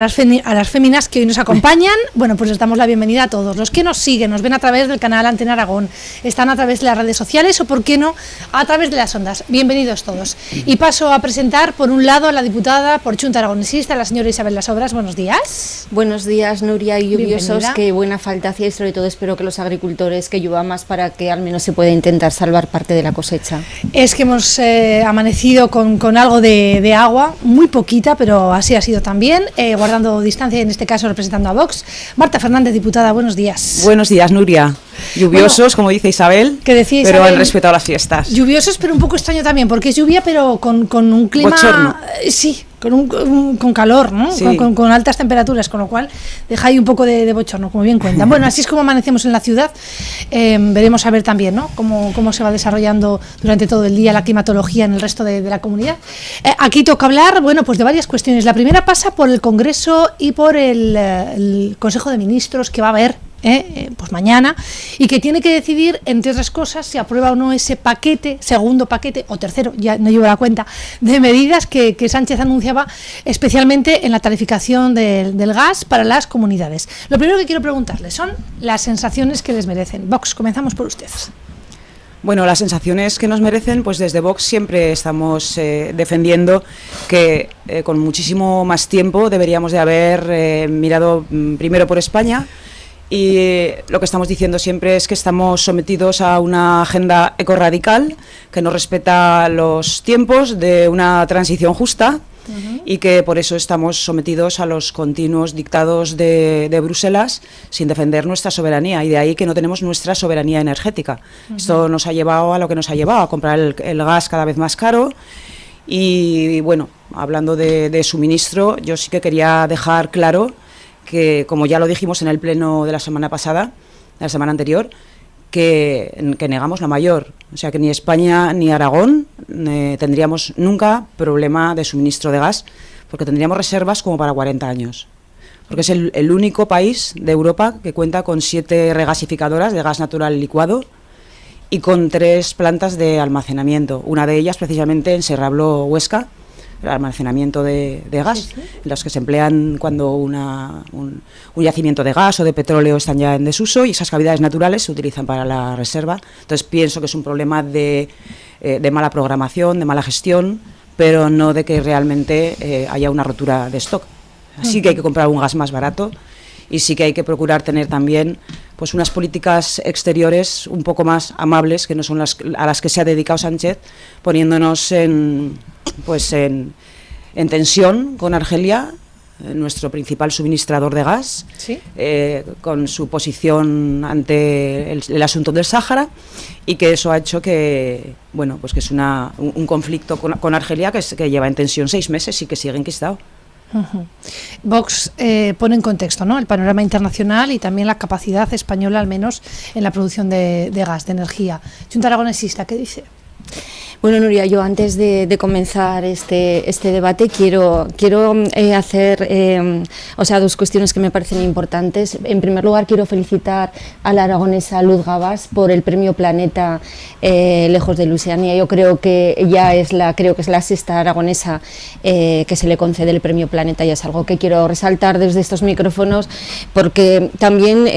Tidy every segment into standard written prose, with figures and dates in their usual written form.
A las féminas que hoy nos acompañan, bueno, pues les damos la bienvenida a todos. Los que nos siguen, nos ven a través del canal Antena Aragón, están a través de las redes sociales o, por qué no, a través de las ondas. Bienvenidos todos. Y paso a presentar, por un lado, a la diputada por Xunta Aragonesista, la señora Isabel Lasobras. Buenos días. Buenos días, Nuria, y lluviosos, Bienvenida. que buena falta hacía, y sobre todo espero que los agricultores que llueva más para que al menos se pueda intentar salvar parte de la cosecha. Es que hemos amanecido con algo de agua, muy poquita, pero así ha sido también, guardando distancia, en este caso representando a Vox. Marta Fernández, diputada, buenos días. Buenos días, Nuria. Lluviosos, bueno, como dice Isabel, que decía pero Isabel, han respetado las fiestas. Lluviosos, pero un poco extraño también, porque es lluvia, pero con un clima... Bochorno. Sí, con calor, ¿no? Sí. Con altas temperaturas, con lo cual deja ahí un poco de bochorno, como bien cuentan. Bueno, así es como amanecemos en la ciudad. Veremos a ver también, ¿no?, cómo se va desarrollando durante todo el día la climatología en el resto de la comunidad. Aquí toca hablar, bueno, pues de varias cuestiones. La primera pasa por el Congreso y por el Consejo de Ministros que va a haber pues mañana, y que tiene que decidir, entre otras cosas, si aprueba o no ese paquete, segundo paquete o tercero, ya no llevo la cuenta, de medidas que Sánchez anunciaba, especialmente en la tarificación del gas para las comunidades. Lo primero que quiero preguntarles son las sensaciones que les merecen. Vox, comenzamos por ustedes. Bueno, las sensaciones que nos merecen, pues desde Vox siempre estamos defendiendo que con muchísimo más tiempo deberíamos de haber mirado primero por España. Y lo que estamos diciendo siempre es que estamos sometidos a una agenda ecorradical que no respeta los tiempos de una transición justa, y que por eso estamos sometidos a los continuos dictados de Bruselas sin defender nuestra soberanía, y de ahí que no tenemos nuestra soberanía energética. Esto nos ha llevado a lo que nos ha llevado, a comprar el gas cada vez más caro. Y bueno, hablando de suministro, yo sí que quería dejar claro que, como ya lo dijimos en el pleno de la semana pasada, de la semana anterior, que negamos la mayor. O sea, que ni España ni Aragón tendríamos nunca problema de suministro de gas, porque tendríamos reservas como para 40 años. Porque es el único país de Europa que cuenta con 7 regasificadoras de gas natural licuado y con 3 plantas de almacenamiento. Una de ellas precisamente en Serrablo, Huesca, el almacenamiento de gas, sí, sí, en los que se emplean cuando un yacimiento de gas o de petróleo están ya en desuso, y esas cavidades naturales se utilizan para la reserva. Entonces pienso que es un problema de mala programación, de mala gestión, pero no de que realmente haya una rotura de stock. Así que hay que comprar un gas más barato, y sí que hay que procurar tener también pues unas políticas exteriores un poco más amables, que no son a las que se ha dedicado Sánchez, poniéndonos en tensión con Argelia, nuestro principal suministrador de gas, ¿sí?, con su posición ante el asunto del Sáhara, y que eso ha hecho que, bueno, pues que es un conflicto con Argelia que lleva en tensión 6 meses y que sigue enquistado. Vox pone en contexto, ¿no?, el panorama internacional y también la capacidad española, al menos en la producción de gas, de energía. Xunta Aragonesista, ¿qué dice? Bueno, Nuria, yo antes de comenzar este debate quiero hacer dos cuestiones que me parecen importantes. En primer lugar, quiero felicitar a la aragonesa Luz Gabas por el premio Planeta Lejos de Luisiana. Yo creo que es la sexta aragonesa que se le concede el premio Planeta, y es algo que quiero resaltar desde estos micrófonos, porque también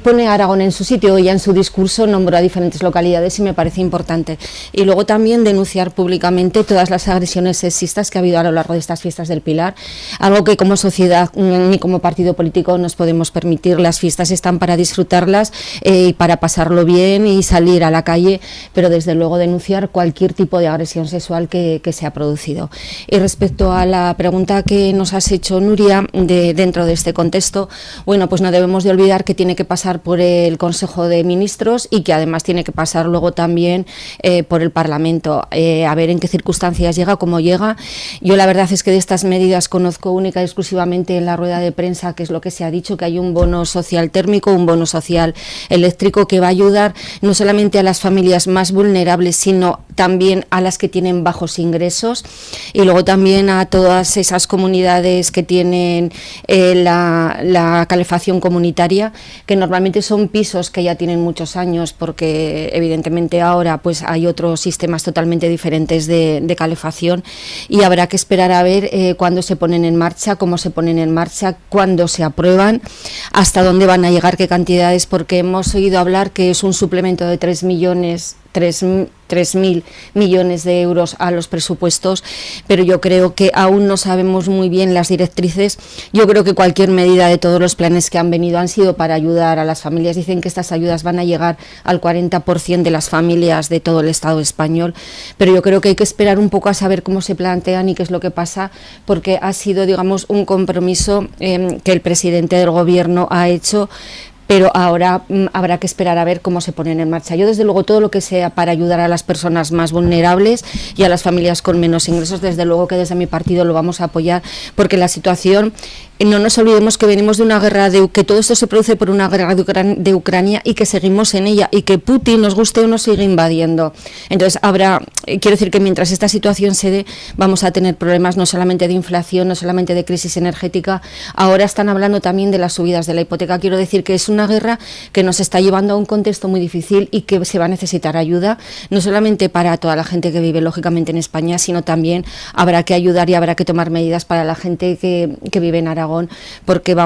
pone a Aragón en su sitio. Ya en su discurso nombró a diferentes localidades y me parece importante. Y luego también denunciar públicamente todas las agresiones sexistas que ha habido a lo largo de estas fiestas del Pilar, algo que como sociedad ni como partido político nos podemos permitir. Las fiestas están para disfrutarlas y para pasarlo bien y salir a la calle, pero desde luego denunciar cualquier tipo de agresión sexual que se ha producido. Y respecto a la pregunta que nos has hecho, Nuria, dentro de este contexto, bueno, pues no debemos de olvidar que tiene que pasar por el Consejo de Ministros y que además tiene que pasar luego también por el Parlamento. A ver en qué circunstancias llega, cómo llega. Yo la verdad es que de estas medidas conozco única y exclusivamente en la rueda de prensa, que es lo que se ha dicho, que hay un bono social térmico, un bono social eléctrico que va a ayudar no solamente a las familias más vulnerables, sino también a las que tienen bajos ingresos y luego también a todas esas comunidades que tienen la calefacción comunitaria, que normalmente son pisos que ya tienen muchos años, porque evidentemente ahora pues hay otros sistemas totalmente diferentes de calefacción, y habrá que esperar a ver cuándo se ponen en marcha, cómo se ponen en marcha, cuándo se aprueban, hasta dónde van a llegar, qué cantidades, porque hemos oído hablar que es un suplemento de 3.000 millones de euros a los presupuestos, pero yo creo que aún no sabemos muy bien las directrices. Yo creo que cualquier medida de todos los planes que han venido han sido para ayudar a las familias. Dicen que estas ayudas van a llegar al 40% de las familias de todo el Estado español, pero yo creo que hay que esperar un poco a saber cómo se plantean y qué es lo que pasa, porque ha sido, digamos, un compromiso que el presidente del Gobierno ha hecho, pero ahora habrá que esperar a ver cómo se ponen en marcha. Yo, desde luego, todo lo que sea para ayudar a las personas más vulnerables y a las familias con menos ingresos, desde luego que desde mi partido lo vamos a apoyar, porque la situación, no nos olvidemos que venimos de una guerra, que todo esto se produce por una guerra de Ucrania y que seguimos en ella, y que Putin, nos guste o no, sigue invadiendo. Entonces quiero decir que mientras esta situación se dé, vamos a tener problemas no solamente de inflación, no solamente de crisis energética. Ahora están hablando también de las subidas de la hipoteca. Quiero decir que es una guerra que nos está llevando a un contexto muy difícil y que se va a necesitar ayuda, no solamente para toda la gente que vive lógicamente en España, sino también habrá que ayudar y habrá que tomar medidas para la gente que vive en Aragón, porque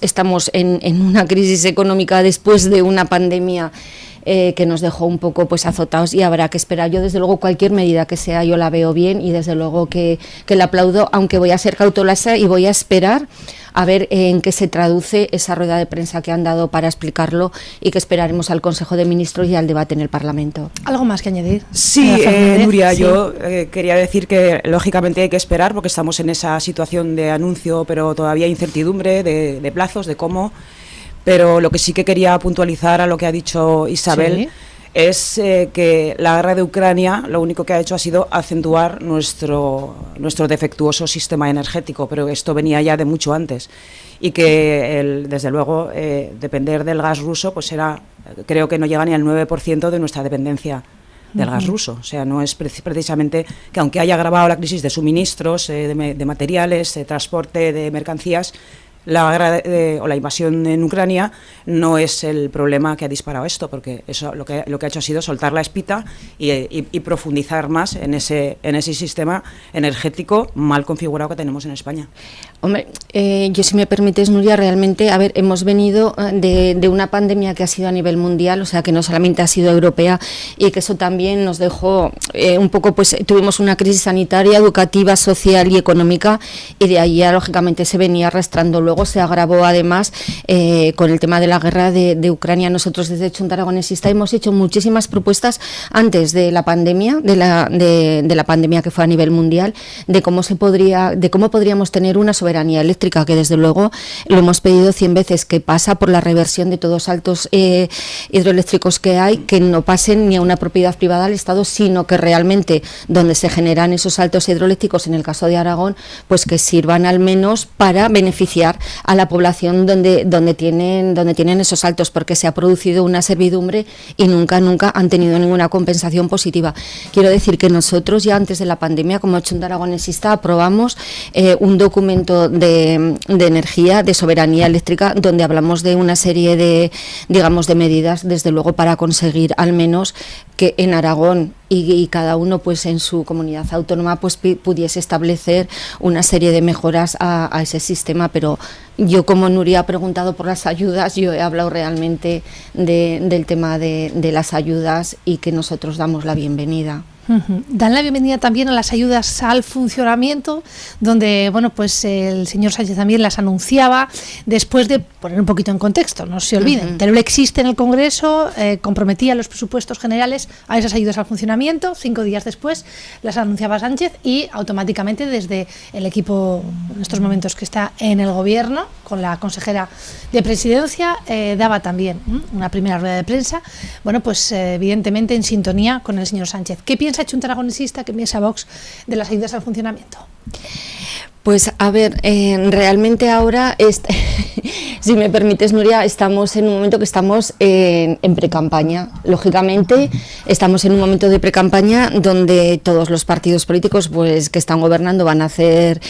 estamos en una crisis económica después de una pandemia que nos dejó un poco pues azotados, y habrá que esperar. Yo, desde luego, cualquier medida que sea, yo la veo bien, y desde luego que la aplaudo, aunque voy a ser cautelosa y voy a esperar a ver en qué se traduce esa rueda de prensa que han dado para explicarlo, y que esperaremos al Consejo de Ministros y al debate en el Parlamento. ¿Algo más que añadir? Sí, Nuria, sí. Yo quería decir que lógicamente hay que esperar, porque estamos en esa situación de anuncio, pero todavía incertidumbre de plazos, de cómo. Pero lo que sí que quería puntualizar a lo que ha dicho Isabel, sí, es que la guerra de Ucrania lo único que ha hecho ha sido acentuar nuestro defectuoso sistema energético, pero esto venía ya de mucho antes, y que desde luego depender del gas ruso pues creo que no llega ni al 9% de nuestra dependencia del gas ruso. O sea, no es precisamente que, aunque haya agravado la crisis de suministros, de materiales, de transporte de mercancías, la guerra o la invasión en Ucrania no es el problema que ha disparado esto, porque eso lo que ha hecho ha sido soltar la espita y profundizar más en ese sistema energético mal configurado que tenemos en España. Hombre, yo, si me permites, Nuria, realmente, hemos venido de una pandemia que ha sido a nivel mundial, o sea, que no solamente ha sido europea, y que eso también nos dejó un poco, pues tuvimos una crisis sanitaria, educativa, social y económica, y de ahí ya lógicamente se venía arrastrando. Luego se agravó además con el tema de la guerra de Ucrania. Nosotros desde Chunta Aragonesista hemos hecho muchísimas propuestas antes de la pandemia, de la pandemia que fue a nivel mundial, de cómo podríamos tener una soberanía eléctrica, que desde luego lo hemos pedido 100 veces, que pasa por la reversión de todos los saltos hidroeléctricos que hay, que no pasen ni a una propiedad privada del Estado, sino que realmente donde se generan esos saltos hidroeléctricos, en el caso de Aragón, pues que sirvan al menos para beneficiar a la población donde tienen esos saltos, porque se ha producido una servidumbre y nunca han tenido ninguna compensación positiva. Quiero decir que nosotros, ya antes de la pandemia, como Chunta Aragonesista, aprobamos un documento de energía, de soberanía eléctrica, donde hablamos de una serie de medidas, desde luego, para conseguir al menos que en Aragón y cada uno pues en su comunidad autónoma pues pudiese establecer una serie de mejoras a ese sistema. Pero yo, como Nuria ha preguntado por las ayudas, yo he hablado realmente del tema de las ayudas, y que nosotros damos la bienvenida. Dan la bienvenida también a las ayudas al funcionamiento, donde pues el señor Sánchez también las anunciaba, después de poner un poquito en contexto, no se olviden. Teruel existe en el Congreso, comprometía los presupuestos generales a esas ayudas al funcionamiento. 5 días después las anunciaba Sánchez, y automáticamente desde el equipo, en estos momentos que está en el Gobierno, con la consejera de Presidencia, daba también una primera rueda de prensa, evidentemente en sintonía con el señor Sánchez. ¿Qué piensa Chunta Aragonesista, qué piensa Vox de las ayudas al funcionamiento? Pues a ver, realmente ahora Si me permites, Nuria, estamos en un momento que estamos en precampaña. Lógicamente, estamos en un momento de precampaña donde todos los partidos políticos pues, que están gobernando van a hacer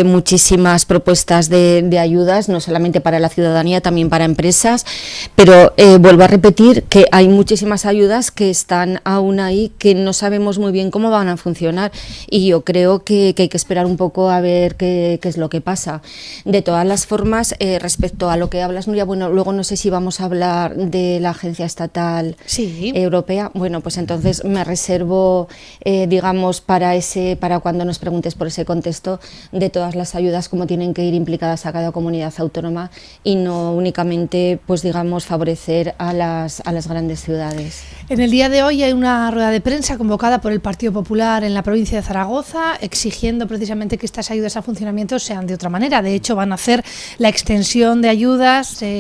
muchísimas propuestas de ayudas, no solamente para la ciudadanía, también para empresas, pero vuelvo a repetir que hay muchísimas ayudas que están aún ahí, que no sabemos muy bien cómo van a funcionar, y yo creo que hay que esperar un poco a ver qué es lo que pasa. De todas las formas, respecto a lo que hablas, Nuria, bueno, luego no sé si vamos a hablar de la Agencia Estatal Europea. Bueno, pues entonces me reservo, digamos, para cuando nos preguntes por ese contexto, de todas las ayudas, cómo tienen que ir implicadas a cada comunidad autónoma y no únicamente, pues digamos, favorecer a las grandes ciudades. En el día de hoy hay una rueda de prensa convocada por el Partido Popular en la provincia de Zaragoza, exigiendo precisamente que estas ayudas al funcionamiento sean de otra manera. De hecho, van a hacer la extensión de ayudas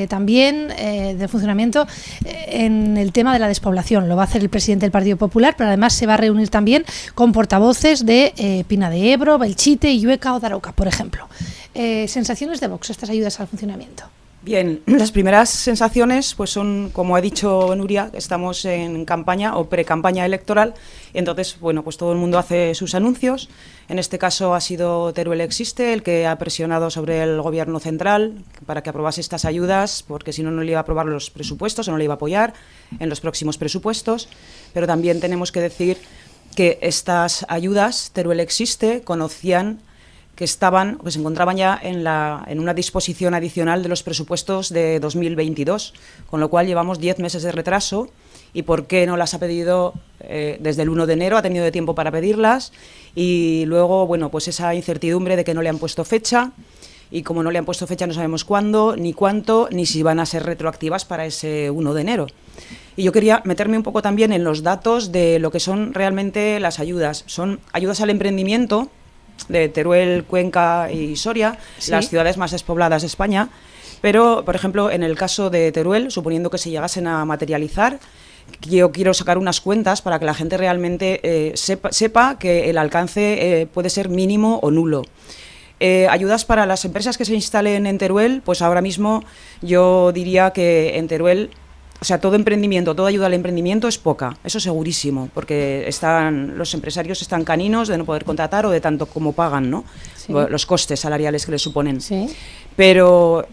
también de funcionamiento en el tema de la despoblación. Lo va a hacer el presidente del Partido Popular, pero además se va a reunir también con portavoces de Pina de Ebro, Belchite, Illueca o Daroca, por ejemplo. ¿Sensaciones de Vox, estas ayudas al funcionamiento? Bien, las primeras sensaciones pues son, como ha dicho Nuria, estamos en campaña o pre-campaña electoral, entonces, bueno, pues todo el mundo hace sus anuncios. En este caso ha sido Teruel Existe el que ha presionado sobre el Gobierno central para que aprobase estas ayudas, porque si no, no le iba a aprobar los presupuestos o no le iba a apoyar en los próximos presupuestos. Pero también tenemos que decir que estas ayudas, Teruel Existe, conocían que se encontraban ya en una disposición adicional de los presupuestos de 2022, con lo cual llevamos 10 meses de retraso. ¿Y por qué no las ha pedido desde el 1 de enero? Ha tenido de tiempo para pedirlas, y luego, bueno, pues esa incertidumbre de que no le han puesto fecha, y como no le han puesto fecha no sabemos cuándo, ni cuánto, ni si van a ser retroactivas para ese 1 de enero. Y yo quería meterme un poco también en los datos de lo que son realmente las ayudas. Son ayudas al emprendimiento de Teruel, Cuenca y Soria, las ciudades más despobladas de España, pero, por ejemplo, en el caso de Teruel, suponiendo que se llegasen a materializar, yo quiero sacar unas cuentas para que la gente realmente sepa que el alcance puede ser mínimo o nulo. Ayudas para las empresas que se instalen en Teruel, pues ahora mismo yo diría que en Teruel, o sea, todo emprendimiento, toda ayuda al emprendimiento es poca, eso segurísimo, porque los empresarios están caninos de no poder contratar o de tanto como pagan, ¿no? Sí. Los costes salariales que les suponen. Sí. Pero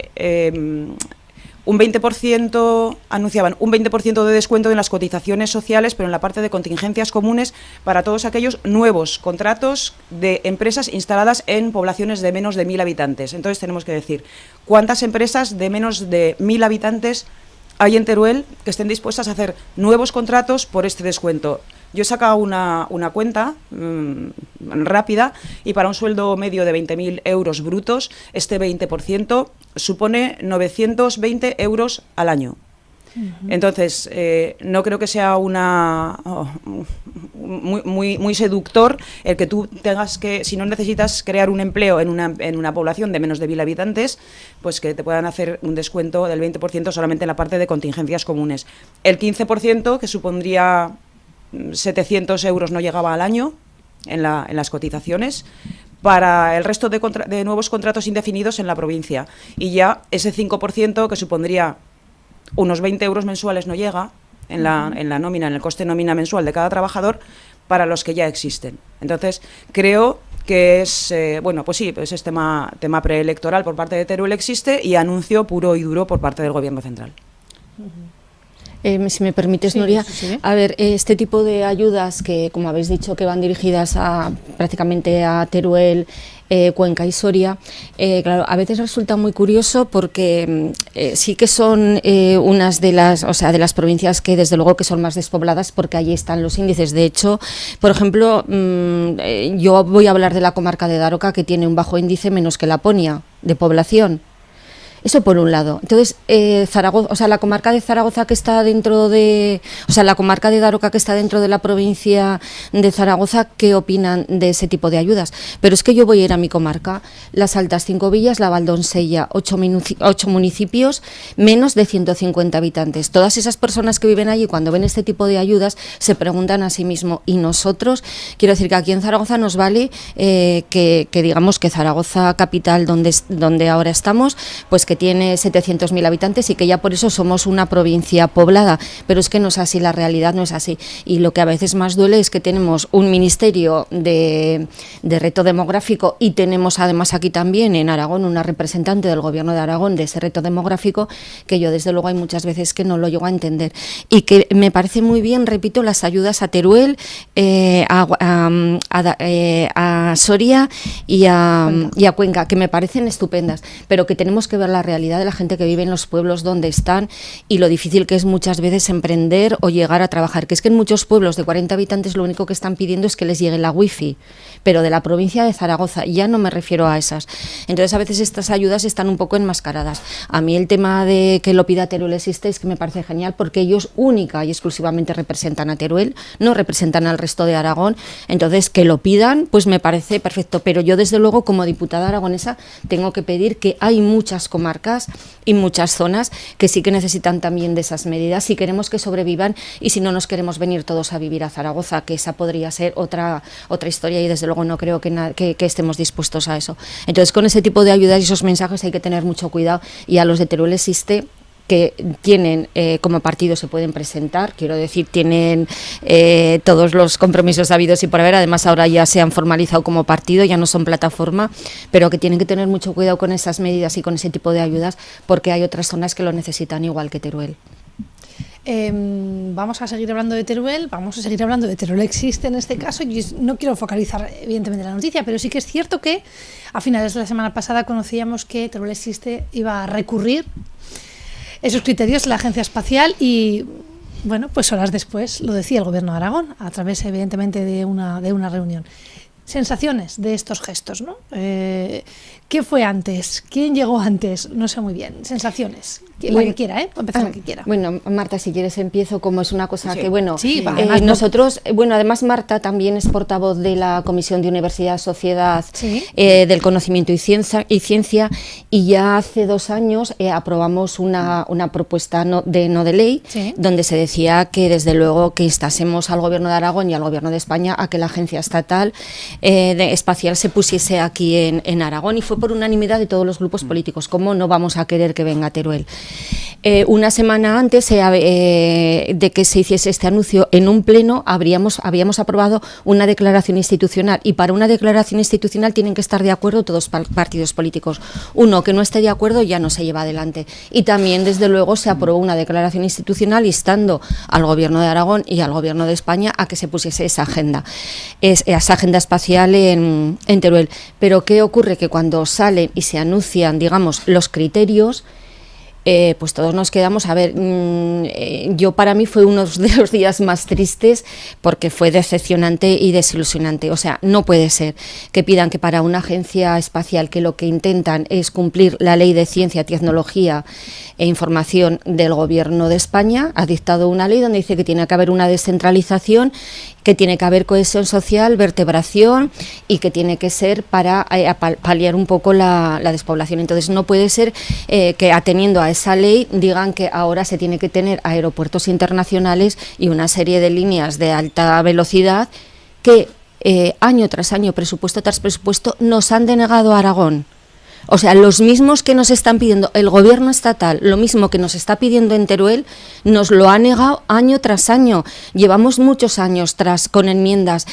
un 20%, anunciaban un 20% de descuento en las cotizaciones sociales, pero en la parte de contingencias comunes para todos aquellos nuevos contratos de empresas instaladas en poblaciones de menos de 1.000 habitantes. Entonces tenemos que decir, ¿cuántas empresas de menos de 1.000 habitantes hay en Teruel que estén dispuestas a hacer nuevos contratos por este descuento? Yo he sacado una cuenta rápida, y para un sueldo medio de 20.000 euros brutos, este 20% supone 920 euros al año. Entonces, no creo que sea muy seductor el que tú tengas que, si no necesitas crear un empleo en una población de menos de 1.000 habitantes, pues que te puedan hacer un descuento del 20% solamente en la parte de contingencias comunes. El 15%, que supondría 700 euros, no llegaba al año en las cotizaciones, para el resto de nuevos contratos indefinidos en la provincia. Y ya ese 5%, que supondría unos 20 euros mensuales, no llega en la nómina, en el coste nómina mensual de cada trabajador, para los que ya existen. Entonces, creo que es, bueno, pues sí, pues es tema preelectoral por parte de Teruel Existe y anuncio puro y duro por parte del Gobierno central. Si me permites, Nuria, a ver, este tipo de ayudas que, como habéis dicho, que van dirigidas prácticamente a Teruel, Cuenca y Soria, claro, a veces resulta muy curioso porque sí que son unas de las provincias que desde luego que son más despobladas, porque allí están los índices. De hecho, por ejemplo, yo voy a hablar de la comarca de Daroca, que tiene un bajo índice menos que Laponia de población. Eso por un lado. Entonces, Zaragoza, la comarca de Zaragoza que está dentro de... la comarca de Daroca que está dentro de la provincia de Zaragoza, ¿qué opinan de ese tipo de ayudas? Pero es que yo voy a ir a mi comarca, Las Altas, 5 villas, La Valdonsella, 8 municipios, menos de 150 habitantes. Todas esas personas que viven allí, cuando ven este tipo de ayudas, se preguntan a sí mismos, ¿y nosotros? Quiero decir que aquí en Zaragoza nos vale que digamos que Zaragoza capital, donde ahora estamos, pues que tiene 700.000 habitantes y que ya por eso somos una provincia poblada, pero es que no es así, la realidad no es así. Y lo que a veces más duele es que tenemos un ministerio de reto demográfico y tenemos además aquí también en Aragón una representante del Gobierno de Aragón de ese reto demográfico, que yo desde luego hay muchas veces que no lo llego a entender. Y que me parece muy bien, repito, las ayudas a Teruel, a Soria y a Cuenca, que me parecen estupendas, pero que tenemos que ver la realidad de la gente que vive en los pueblos donde están y lo difícil que es muchas veces emprender o llegar a trabajar, que es que en muchos pueblos de 40 habitantes lo único que están pidiendo es que les llegue la wifi, pero de la provincia de Zaragoza, ya no me refiero a esas. Entonces a veces estas ayudas están un poco enmascaradas. A mí el tema de que lo pida Teruel existe es que me parece genial, porque ellos única y exclusivamente representan a Teruel, no representan al resto de Aragón, entonces que lo pidan pues me parece perfecto, pero yo desde luego como diputada aragonesa tengo que pedir que hay muchas comarcas y muchas zonas que sí que necesitan también de esas medidas si queremos que sobrevivan y si no nos queremos venir todos a vivir a Zaragoza, que esa podría ser otra historia y desde luego no creo que estemos dispuestos a eso. Entonces con ese tipo de ayudas y esos mensajes hay que tener mucho cuidado, y a los de Teruel existe que tienen como partido se pueden presentar, quiero decir, tienen todos los compromisos habidos y por haber, además ahora ya se han formalizado como partido, ya no son plataforma, pero que tienen que tener mucho cuidado con esas medidas y con ese tipo de ayudas, porque hay otras zonas que lo necesitan igual que Teruel. Vamos a seguir hablando de Teruel, vamos a seguir hablando de Teruel existe en este caso, y no quiero focalizar evidentemente la noticia, pero sí que es cierto que a finales de la semana pasada conocíamos que Teruel existe iba a recurrir esos criterios la Agencia Espacial y, bueno, pues horas después lo decía el Gobierno de Aragón, a través evidentemente de una reunión. Sensaciones de estos gestos, ¿no? ¿Qué fue antes? ¿Quién llegó antes? No sé muy bien. Sensaciones. La que quiera, ¿eh? Empezar la que quiera. Bueno, Marta, si quieres empiezo, como es una cosa sí. que, bueno, sí, nosotros, bueno, además Marta también es portavoz de la Comisión de Universidad, Sociedad, sí. Del Conocimiento y Ciencia, y ya hace 2 años aprobamos una propuesta de ley, sí. donde se decía que desde luego que instasemos al Gobierno de Aragón y al Gobierno de España a que la Agencia Estatal Espacial se pusiese aquí en Aragón, y fue por unanimidad de todos los grupos políticos. ¿Cómo no vamos a querer que venga Teruel? Una semana antes de que se hiciese este anuncio, en un pleno habíamos aprobado una declaración institucional, y para una declaración institucional tienen que estar de acuerdo todos los partidos políticos. Uno que no esté de acuerdo ya no se lleva adelante. Y también, desde luego, se aprobó una declaración institucional instando al Gobierno de Aragón y al Gobierno de España a que se pusiese esa agenda espacial en Teruel. Pero ¿qué ocurre? Que cuando salen y se anuncian, digamos, los criterios, pues todos nos quedamos, a ver, yo para mí fue uno de los días más tristes porque fue decepcionante y desilusionante. O sea, no puede ser que pidan que para una agencia espacial que lo que intentan es cumplir la Ley de Ciencia, Tecnología e Información del Gobierno de España, ha dictado una ley donde dice que tiene que haber una descentralización, que tiene que haber cohesión social, vertebración, y que tiene que ser para paliar un poco la despoblación. Entonces no puede ser que ateniendo a esa ley digan que ahora se tiene que tener aeropuertos internacionales y una serie de líneas de alta velocidad que año tras año, presupuesto tras presupuesto, nos han denegado a Aragón. O sea, los mismos que nos están pidiendo el Gobierno estatal, lo mismo que nos está pidiendo en Teruel, nos lo ha negado año tras año. Llevamos muchos años con enmiendas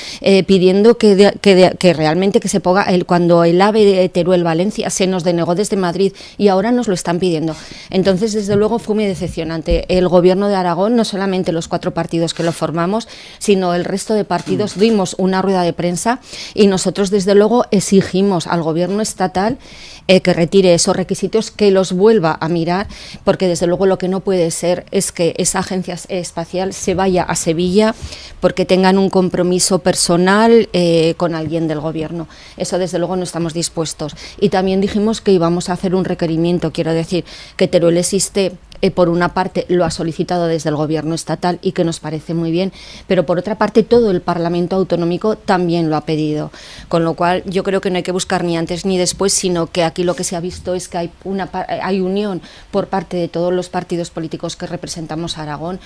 pidiendo que realmente que se ponga cuando el AVE de Teruel-Valencia se nos denegó desde Madrid, y ahora nos lo están pidiendo. Entonces, desde luego, fue muy decepcionante. El Gobierno de Aragón, no solamente los 4 partidos que lo formamos, sino el resto de partidos, dimos una rueda de prensa y nosotros, desde luego, exigimos al Gobierno estatal que retire esos requisitos, que los vuelva a mirar, porque desde luego lo que no puede ser es que esa agencia espacial se vaya a Sevilla porque tengan un compromiso personal con alguien del Gobierno. Eso desde luego no estamos dispuestos. Y también dijimos que íbamos a hacer un requerimiento, quiero decir, que Teruel existe. Por una parte lo ha solicitado desde el Gobierno estatal y que nos parece muy bien, pero por otra parte todo el Parlamento Autonómico también lo ha pedido, con lo cual yo creo que no hay que buscar ni antes ni después, sino que aquí lo que se ha visto es que hay unión por parte de todos los partidos políticos que representamos a Aragón,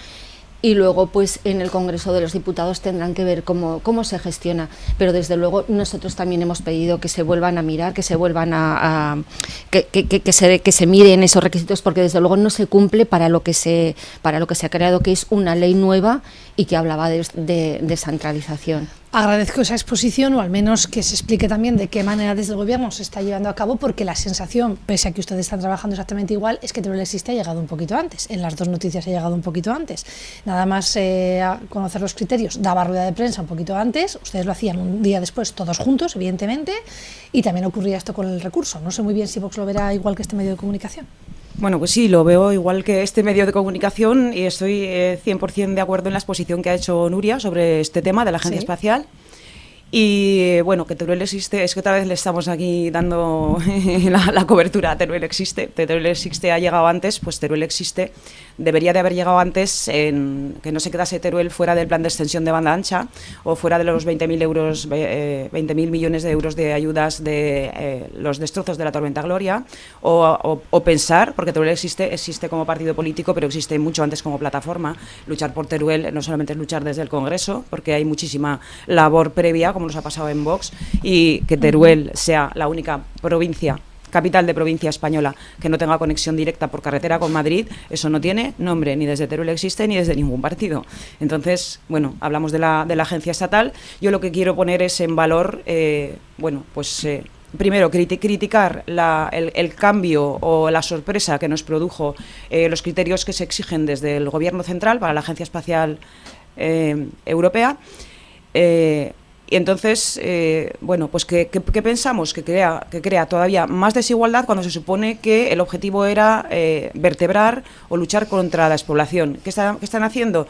y luego pues en el Congreso de los Diputados tendrán que ver cómo se gestiona, pero desde luego nosotros también hemos pedido que se vuelvan a mirar, que se vuelvan que se miren esos requisitos, porque desde luego no se cumple para lo que se ha creado, que es una ley nueva y que hablaba de descentralización. Agradezco esa exposición, o al menos que se explique también de qué manera desde el Gobierno se está llevando a cabo, porque la sensación, pese a que ustedes están trabajando exactamente igual, es que Teruel Existe ha llegado un poquito antes. En las dos noticias ha llegado un poquito antes. Nada más a conocer los criterios, daba rueda de prensa un poquito antes, ustedes lo hacían un día después, todos juntos, evidentemente, y también ocurría esto con el recurso. No sé muy bien si Vox lo verá igual que este medio de comunicación. Bueno, pues sí, lo veo igual que este medio de comunicación y estoy 100% de acuerdo en la exposición que ha hecho Nuria sobre este tema de la Agencia Espacial. Y bueno, que Teruel Existe, es que otra vez le estamos aquí dando la cobertura a Teruel Existe. Teruel Existe ha llegado antes, pues Teruel Existe debería de haber llegado antes, en que no se quedase Teruel fuera del plan de extensión de banda ancha o fuera de los 20.000 millones de euros de ayudas de los destrozos de la tormenta Gloria, o pensar, porque Teruel existe como partido político, pero existe mucho antes como plataforma. Luchar por Teruel no solamente es luchar desde el Congreso, porque hay muchísima labor previa, como nos ha pasado en Vox, y que Teruel sea la única capital de provincia española que no tenga conexión directa por carretera con Madrid, eso no tiene nombre, ni desde Teruel Existe ni desde ningún partido. Entonces, bueno, hablamos de la agencia estatal. Yo lo que quiero poner es en valor, primero, criticar el cambio o la sorpresa que nos produjo los criterios que se exigen desde el Gobierno central para la Agencia Espacial Europea. Y entonces, pues ¿qué pensamos? Que crea todavía más desigualdad cuando se supone que el objetivo era vertebrar o luchar contra la despoblación. ¿Qué están haciendo?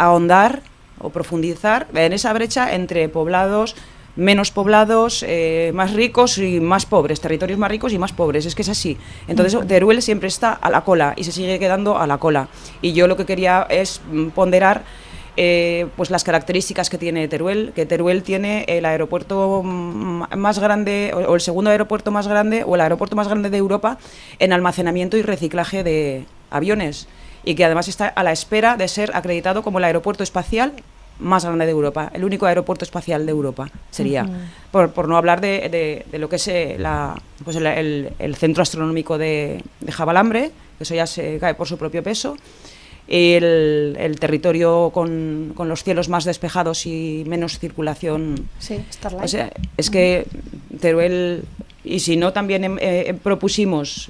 Ahondar o profundizar en esa brecha entre poblados, menos poblados, más ricos y más pobres, territorios más ricos y más pobres, es que es así. Entonces Teruel siempre está a la cola y se sigue quedando a la cola. Y yo lo que quería es ponderar pues las características que tiene Teruel, que Teruel tiene el aeropuerto más grande, o el segundo aeropuerto más grande, o el aeropuerto más grande de Europa en almacenamiento y reciclaje de aviones, y que además está a la espera de ser acreditado como el aeropuerto espacial más grande de Europa, el único aeropuerto espacial de Europa sería, por no hablar de lo que es el centro astronómico de Javalambre, que eso ya se cae por su propio peso. El territorio con los cielos más despejados y menos circulación. Sí, Starlight. O sea, es que Teruel, y si no, también propusimos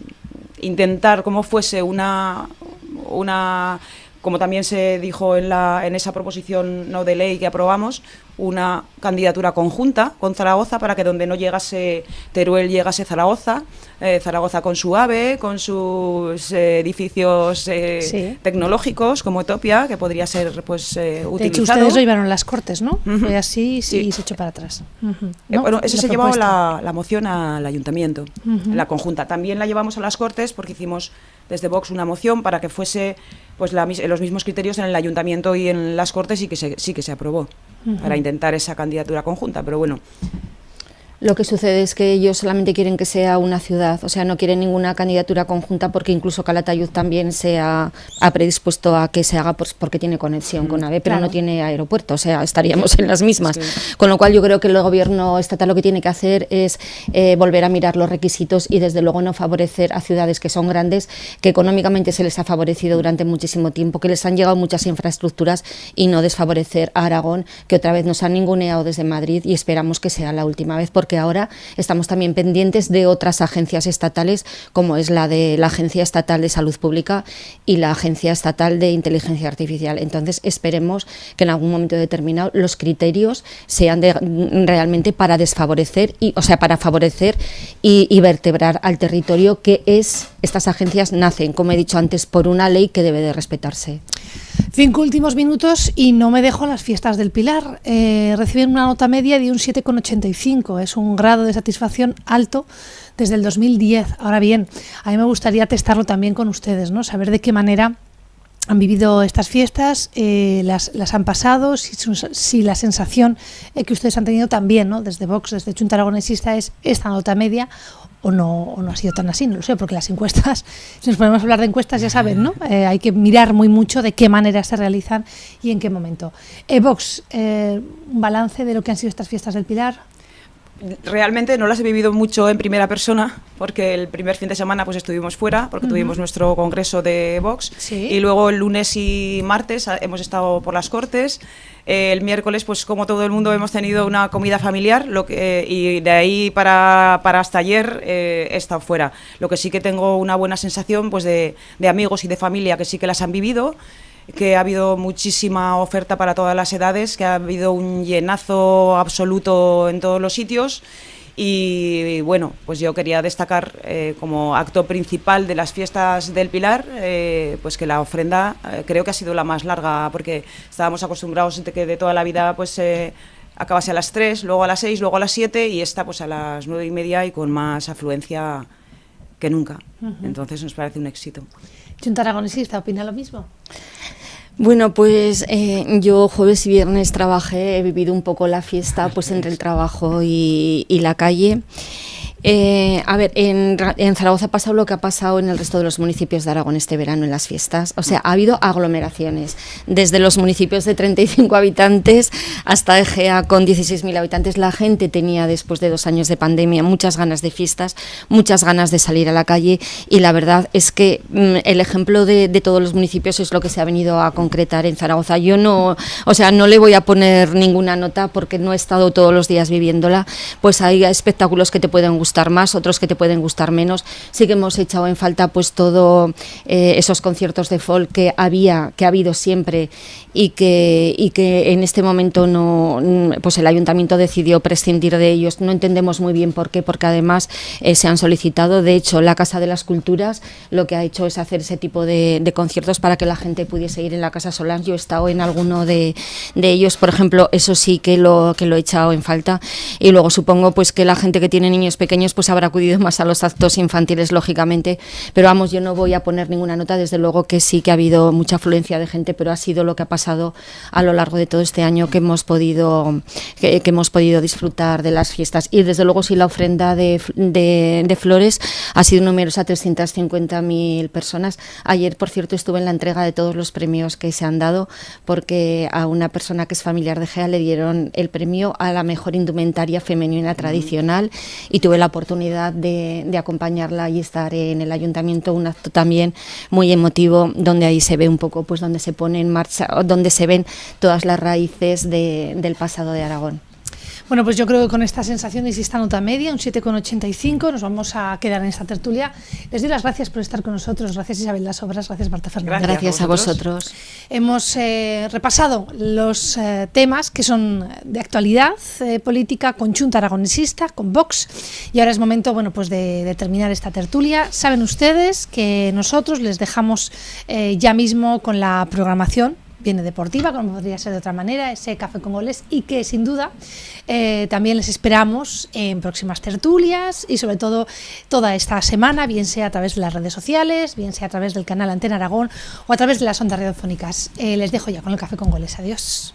intentar como fuese una como también se dijo en esa proposición no de ley que aprobamos, una candidatura conjunta con Zaragoza para que donde no llegase Teruel llegase Zaragoza, Zaragoza con su AVE, con sus edificios tecnológicos como Etopia, que podría ser utilizado. De hecho, ustedes lo llevaron a las Cortes, ¿no? Fue así y se echó para atrás. ¿No? Bueno, eso se llevó la moción al Ayuntamiento, la conjunta. También la llevamos a las Cortes porque hicimos desde Vox una moción para que fuese pues los mismos criterios en el Ayuntamiento y en las Cortes, y que sí que se aprobó para intentar esa candidatura conjunta, pero bueno. Lo que sucede es que ellos solamente quieren que sea una ciudad, o sea, no quieren ninguna candidatura conjunta, porque incluso Calatayud también se ha predispuesto a que se haga porque tiene conexión con AVE, pero no tiene aeropuerto, o sea, estaríamos en las mismas. Con lo cual yo creo que el gobierno estatal lo que tiene que hacer es volver a mirar los requisitos y desde luego no favorecer a ciudades que son grandes, que económicamente se les ha favorecido durante muchísimo tiempo, que les han llegado muchas infraestructuras, y no desfavorecer a Aragón, que otra vez nos han ninguneado desde Madrid, y esperamos que sea la última vez, porque ahora estamos también pendientes de otras agencias estatales, como es la de la Agencia Estatal de Salud Pública y la Agencia Estatal de Inteligencia Artificial. Entonces esperemos que en algún momento determinado los criterios sean realmente para desfavorecer, para favorecer y vertebrar al territorio, que es, estas agencias nacen, como he dicho antes, por una ley que debe de respetarse. 5 últimos minutos y no me dejo las fiestas del Pilar. Reciben una nota media de un 7,85, es un grado de satisfacción alto desde el 2010. Ahora bien, a mí me gustaría testarlo también con ustedes, ¿no? Saber de qué manera han vivido estas fiestas, las han pasado, si la sensación que ustedes han tenido también, ¿no? Desde Vox, desde Junta Aragonesista, es esta nota media, o no ha sido tan así, no lo sé, porque las encuestas, si nos ponemos a hablar de encuestas, ya saben, ¿no? Hay que mirar muy mucho de qué manera se realizan y en qué momento. Vox, un balance de lo que han sido estas fiestas del Pilar. Realmente no las he vivido mucho en primera persona, porque el primer fin de semana pues estuvimos fuera, porque tuvimos nuestro congreso de Vox, sí. Y luego el lunes y martes hemos estado por las Cortes. El miércoles, pues como todo el mundo, hemos tenido una comida familiar, y de ahí para hasta ayer he estado fuera. Lo que sí que tengo una buena sensación pues de amigos y de familia que sí que las han vivido, que ha habido muchísima oferta para todas las edades, que ha habido un llenazo absoluto en todos los sitios. Y bueno, pues yo quería destacar como acto principal de las fiestas del Pilar, pues que la ofrenda creo que ha sido la más larga, porque estábamos acostumbrados de que de toda la vida pues acabase a las 3, luego a las 6, luego a las 7 y esta pues a las 9:30 y con más afluencia que nunca. Entonces nos parece un éxito. ¿Junta Aragonesista opina lo mismo? Bueno, pues yo jueves y viernes trabajé, he vivido un poco la fiesta pues entre el trabajo y la calle. A ver, en Zaragoza ha pasado lo que ha pasado en el resto de los municipios de Aragón este verano en las fiestas. O sea, ha habido aglomeraciones, desde los municipios de 35 habitantes hasta Egea con 16.000 habitantes. La gente tenía, después de 2 años de pandemia, muchas ganas de fiestas, muchas ganas de salir a la calle, y la verdad es que el ejemplo de todos los municipios es lo que se ha venido a concretar en Zaragoza. Yo no le voy a poner ninguna nota porque no he estado todos los días viviéndola. Pues hay espectáculos que te pueden gustar más, otros que te pueden gustar menos. Sí que hemos echado en falta pues todo esos conciertos de folk que ha habido siempre y que en este momento pues el ayuntamiento decidió prescindir de ellos. No entendemos muy bien por qué, porque además se han solicitado. De hecho, la Casa de las Culturas lo que ha hecho es hacer ese tipo de conciertos para que la gente pudiese ir en la Casa Solans. Yo he estado en alguno de ellos, por ejemplo, eso sí que lo he echado en falta. Y luego supongo pues que la gente que tiene niños pequeños pues habrá acudido más a los actos infantiles, lógicamente, pero vamos, yo no voy a poner ninguna nota. Desde luego que sí que ha habido mucha afluencia de gente, pero ha sido lo que ha pasado a lo largo de todo este año que hemos podido disfrutar de las fiestas. Y desde luego sí, la ofrenda de flores ha sido numerosa, 350.000 personas. Ayer, por cierto, estuve en la entrega de todos los premios que se han dado, porque a una persona que es familiar de Gea le dieron el premio a la mejor indumentaria femenina tradicional, y tuve la oportunidad de acompañarla y estar en el ayuntamiento, un acto también muy emotivo, donde ahí se ve un poco pues donde se pone en marcha, donde se ven todas las raíces del pasado de Aragón. Bueno, pues yo creo que con estas sensaciones y esta nota media, un 7,85, nos vamos a quedar en esta tertulia. Les doy las gracias por estar con nosotros. Gracias, Isabel Las Obras. Gracias, Marta Fernández. Gracias a vosotros. Hemos repasado los temas que son de actualidad política con Junta Aragonesista, con Vox, y ahora es momento, bueno, pues de terminar esta tertulia. Saben ustedes que nosotros les dejamos ya mismo con la programación viene deportiva, como podría ser de otra manera, ese Café con Goles, y que sin duda también les esperamos en próximas tertulias y sobre todo toda esta semana, bien sea a través de las redes sociales, bien sea a través del canal Antena Aragón o a través de las ondas radiofónicas. Les dejo ya con el Café con Goles. Adiós.